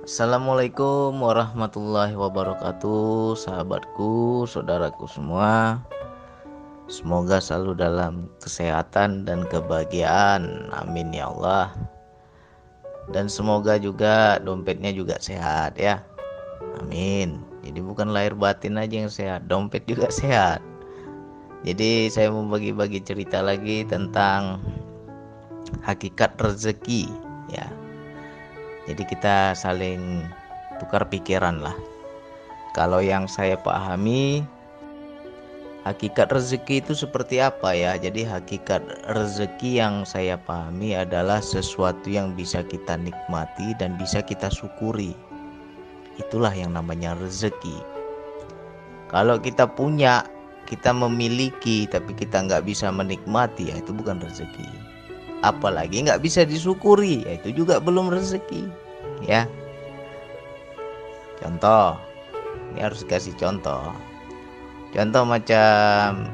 Assalamualaikum warahmatullahi wabarakatuh, sahabatku, saudaraku semua. Semoga selalu dalam kesehatan dan kebahagiaan. Amin ya Allah. Dan semoga juga dompetnya juga sehat ya. Amin. Jadi bukan lahir batin aja yang sehat, dompet juga sehat. Jadi saya mau bagi-bagi cerita lagi tentang hakikat rezeki ya. Jadi kita saling tukar pikiran lah. Kalau yang saya pahami, hakikat rezeki itu seperti apa ya? Jadi hakikat rezeki yang saya pahami adalah sesuatu yang bisa kita nikmati dan bisa kita syukuri. Itulah yang namanya rezeki. Kalau kita punya, kita memiliki, tapi kita nggak bisa menikmati, ya itu bukan rezeki. Apalagi nggak bisa disyukuri, ya itu juga belum rezeki. Ya, contoh. Ini harus kasih contoh. Contoh macam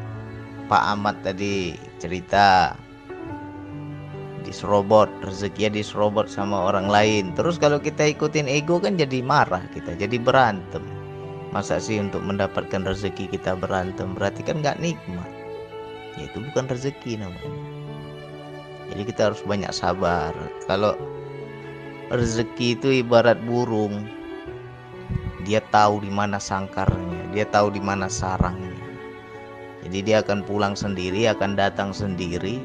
Pak Ahmad tadi cerita diserobot, rezekinya diserobot sama orang lain. Terus kalau kita ikutin ego kan jadi marah kita, jadi berantem. Masa sih untuk mendapatkan rezeki kita berantem? Berarti kan nggak nikmat. Ya itu bukan rezeki namanya. Jadi kita harus banyak sabar. Kalau rezeki itu ibarat burung, dia tahu di mana sangkarnya, dia tahu di mana sarangnya. Jadi dia akan pulang sendiri, akan datang sendiri.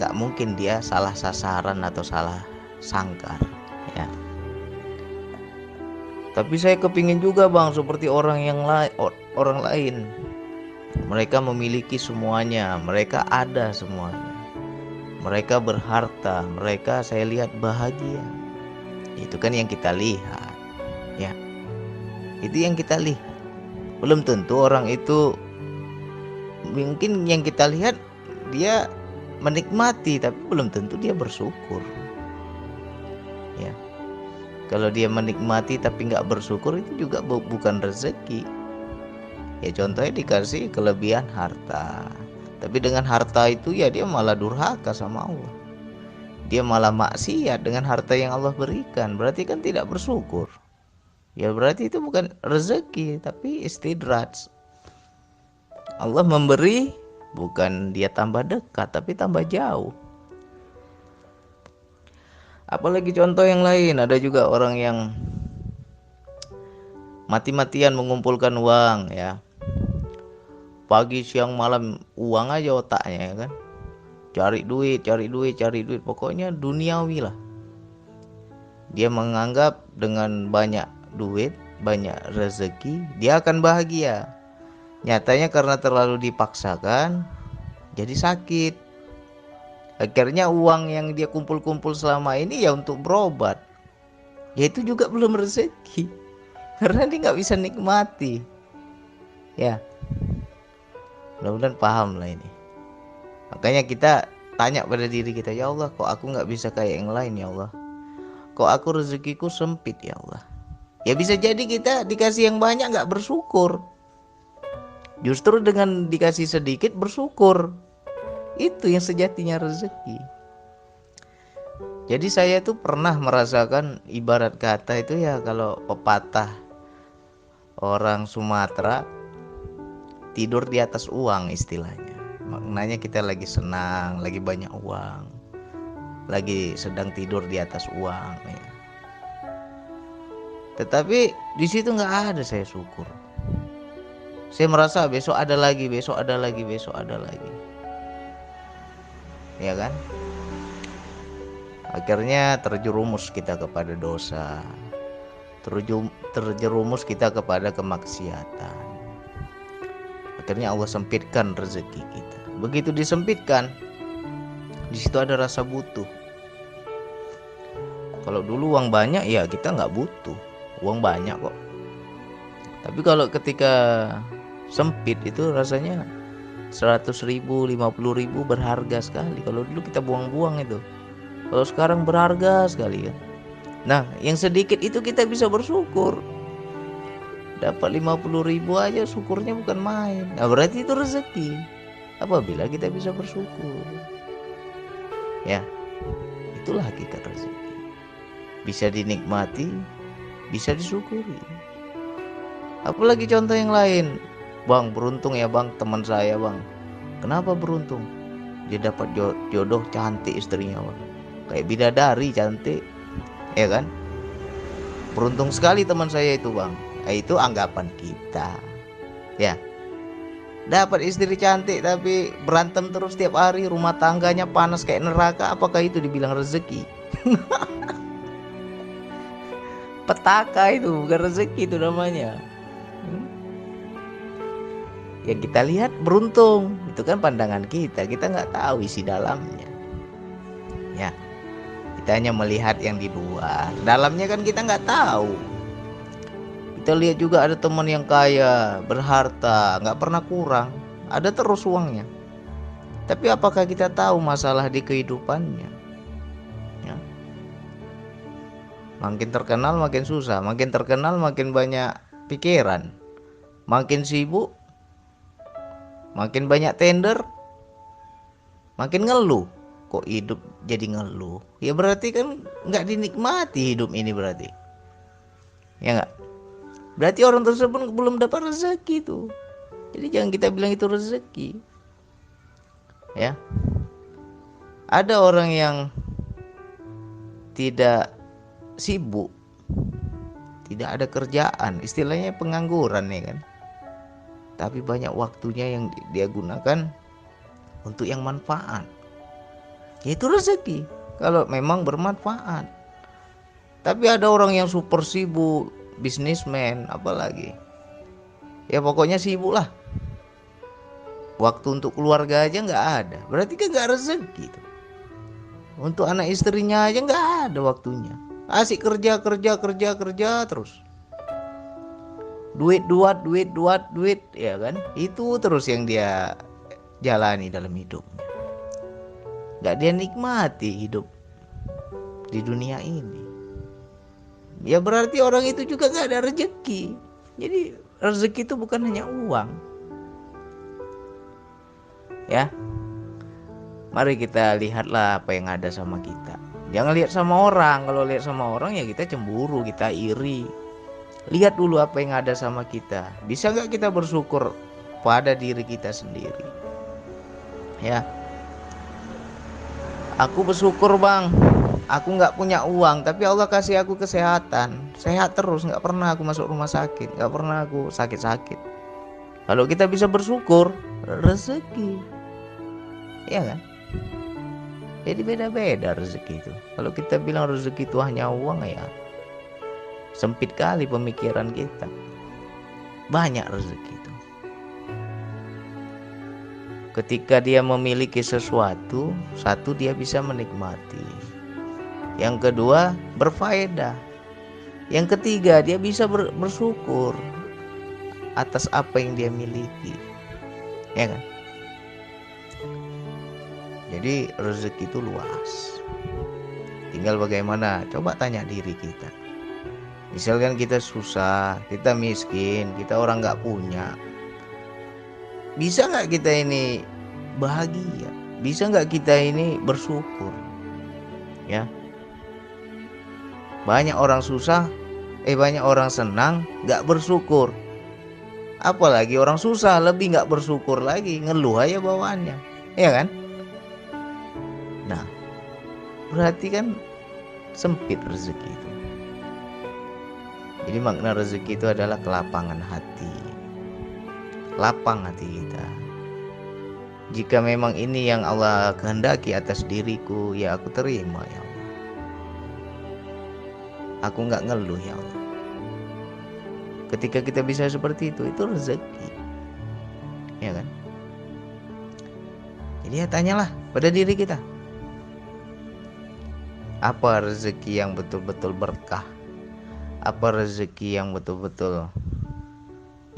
Gak mungkin dia salah sasaran atau salah sangkar ya. Tapi saya kepingin juga bang seperti orang lain. Mereka memiliki semuanya, mereka ada semuanya, mereka berharta, mereka saya lihat bahagia. Itu kan yang kita lihat ya. Itu yang kita lihat. Belum tentu orang itu, mungkin yang kita lihat dia menikmati, tapi belum tentu dia bersyukur ya. Kalau dia menikmati tapi nggak bersyukur, itu juga bukan rezeki ya. Contohnya dikasih kelebihan harta, tapi dengan harta itu ya dia malah durhaka sama Allah, dia malah maksiat dengan harta yang Allah berikan. Berarti kan tidak bersyukur ya. Berarti itu bukan rezeki tapi istidraj. Allah memberi, bukan dia tambah dekat tapi tambah jauh. Apalagi contoh yang lain, ada juga orang yang mati-matian mengumpulkan uang ya. Pagi siang malam uang aja otaknya ya kan. Cari duit, cari duit, cari duit, pokoknya duniawi lah. Dia menganggap dengan banyak duit, banyak rezeki, dia akan bahagia. Nyatanya karena terlalu dipaksakan, jadi sakit. Akhirnya uang yang dia kumpul-kumpul selama ini ya untuk berobat. Ya itu juga belum rezeki. Karena dia nggak bisa nikmati. Ya, mudah-mudahan paham lah ini. Makanya kita tanya pada diri kita, ya Allah, kok aku nggak bisa kayak yang lain ya Allah? Kok aku rezekiku sempit ya Allah? Ya bisa jadi kita dikasih yang banyak nggak bersyukur. Justru dengan dikasih sedikit bersyukur. Itu yang sejatinya rezeki. Jadi saya tuh pernah merasakan ibarat kata itu ya, kalau pepatah orang Sumatera, tidur di atas uang istilahnya. Maknanya kita lagi senang, lagi banyak uang, lagi sedang tidur di atas uang ya. Tetapi di situ nggak ada saya syukur. Saya merasa besok ada lagi, besok ada lagi, besok ada lagi. Ya kan? Akhirnya terjerumus kita kepada dosa, terjerumus kita kepada kemaksiatan. Akhirnya Allah sempitkan rezeki kita. Begitu disempitkan, di situ ada rasa butuh. Kalau dulu uang banyak ya kita nggak butuh, uang banyak kok. Tapi kalau ketika sempit itu rasanya 100.000, 50.000 berharga sekali. Kalau dulu kita buang-buang itu. Kalau sekarang berharga sekali kan. Nah, yang sedikit itu kita bisa bersyukur. Dapat 50.000 aja syukurnya bukan main. Nah, berarti itu rezeki. Apabila kita bisa bersyukur. Ya, itulah hakikat rezeki. bisa dinikmati, bisa disyukuri. Apalagi contoh yang lain, bang, beruntung ya bang, teman saya bang. Kenapa beruntung? Dia dapat jodoh cantik istrinya bang, kayak bidadari cantik, ya kan? Beruntung sekali teman saya itu bang. Itu anggapan kita, ya. Dapat istri cantik tapi berantem terus tiap hari, rumah tangganya panas kayak neraka, apakah itu dibilang rezeki? Petaka itu, bukan rezeki itu namanya. Ya kita lihat beruntung, itu kan pandangan kita nggak tahu isi dalamnya. Ya, kita hanya melihat yang di luar, dalamnya kan kita nggak tahu. Kita lihat juga ada teman yang kaya, berharta, nggak pernah kurang, ada terus uangnya. Tapi apakah kita tahu masalah di kehidupannya? Ya. Makin terkenal makin susah, makin terkenal makin banyak pikiran, makin sibuk, makin banyak tender, makin ngeluh. Kok hidup jadi ngeluh? Ya berarti kan nggak dinikmati hidup ini berarti. Ya nggak? Berarti orang tersebut belum dapat rezeki tuh. Jadi jangan kita bilang itu rezeki. Ya. Ada orang yang tidak sibuk, tidak ada kerjaan, istilahnya pengangguran ya kan. Tapi banyak waktunya yang dia gunakan untuk yang manfaat. Itu rezeki kalau memang bermanfaat. Tapi ada orang yang super sibuk, bisnismen apalagi, ya pokoknya sibuk lah, waktu untuk keluarga aja nggak ada, berarti kan nggak rezeki tuh. Untuk anak istrinya aja nggak ada waktunya, asik kerja terus, duit, ya kan, itu terus yang dia jalani dalam hidupnya, nggak dia nikmati hidup di dunia ini. Ya berarti orang itu juga gak ada rezeki. Jadi rezeki itu bukan hanya uang. Ya. Mari kita lihatlah apa yang ada sama kita. Jangan lihat sama orang. Kalau lihat sama orang ya kita cemburu, kita iri. Lihat dulu apa yang ada sama kita. Bisa gak kita bersyukur pada diri kita sendiri? Ya. Aku bersyukur bang, aku nggak punya uang, tapi Allah kasih aku kesehatan, sehat terus, nggak pernah aku masuk rumah sakit, nggak pernah aku sakit-sakit. Kalau kita bisa bersyukur, rezeki, ya kan? Jadi beda-beda rezeki itu. Kalau kita bilang rezeki itu hanya uang, ya sempit kali pemikiran kita. Banyak rezeki itu. Ketika dia memiliki sesuatu, satu dia bisa menikmati. Yang kedua berfaedah. Yang ketiga dia bisa bersyukur atas apa yang dia miliki. Ya kan? Jadi rezeki itu luas. Tinggal bagaimana, coba tanya diri kita. Misalkan kita susah, kita miskin, kita orang gak punya, bisa gak kita ini bahagia? Bisa gak kita ini bersyukur? Ya, banyak orang susah, banyak orang senang gak bersyukur. Apalagi orang susah lebih gak bersyukur lagi, ngeluh aja bawaannya, ya kan? Nah, berarti kan sempit rezeki itu. Jadi makna rezeki itu adalah kelapangan hati, lapang hati kita. Jika memang ini yang Allah kehendaki atas diriku, ya aku terima ya Allah. Aku gak ngeluh ya Allah. Ketika kita bisa seperti itu rezeki, ya kan? Jadi ya tanyalah pada diri kita, apa rezeki yang betul-betul berkah? Apa rezeki yang betul-betul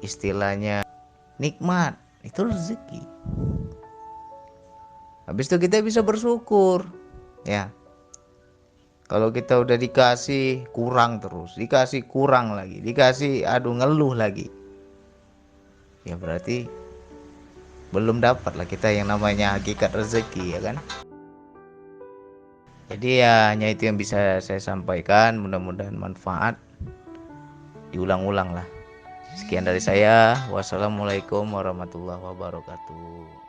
istilahnya nikmat? Itu rezeki. Habis itu kita bisa bersyukur, ya. Kalau kita udah dikasih kurang terus, dikasih kurang lagi, dikasih ngeluh lagi, ya berarti belum dapat lah kita yang namanya hakikat rezeki, ya kan? Jadi ya hanya itu yang bisa saya sampaikan, mudah-mudahan manfaat, diulang-ulang lah. Sekian dari saya, wassalamualaikum warahmatullahi wabarakatuh.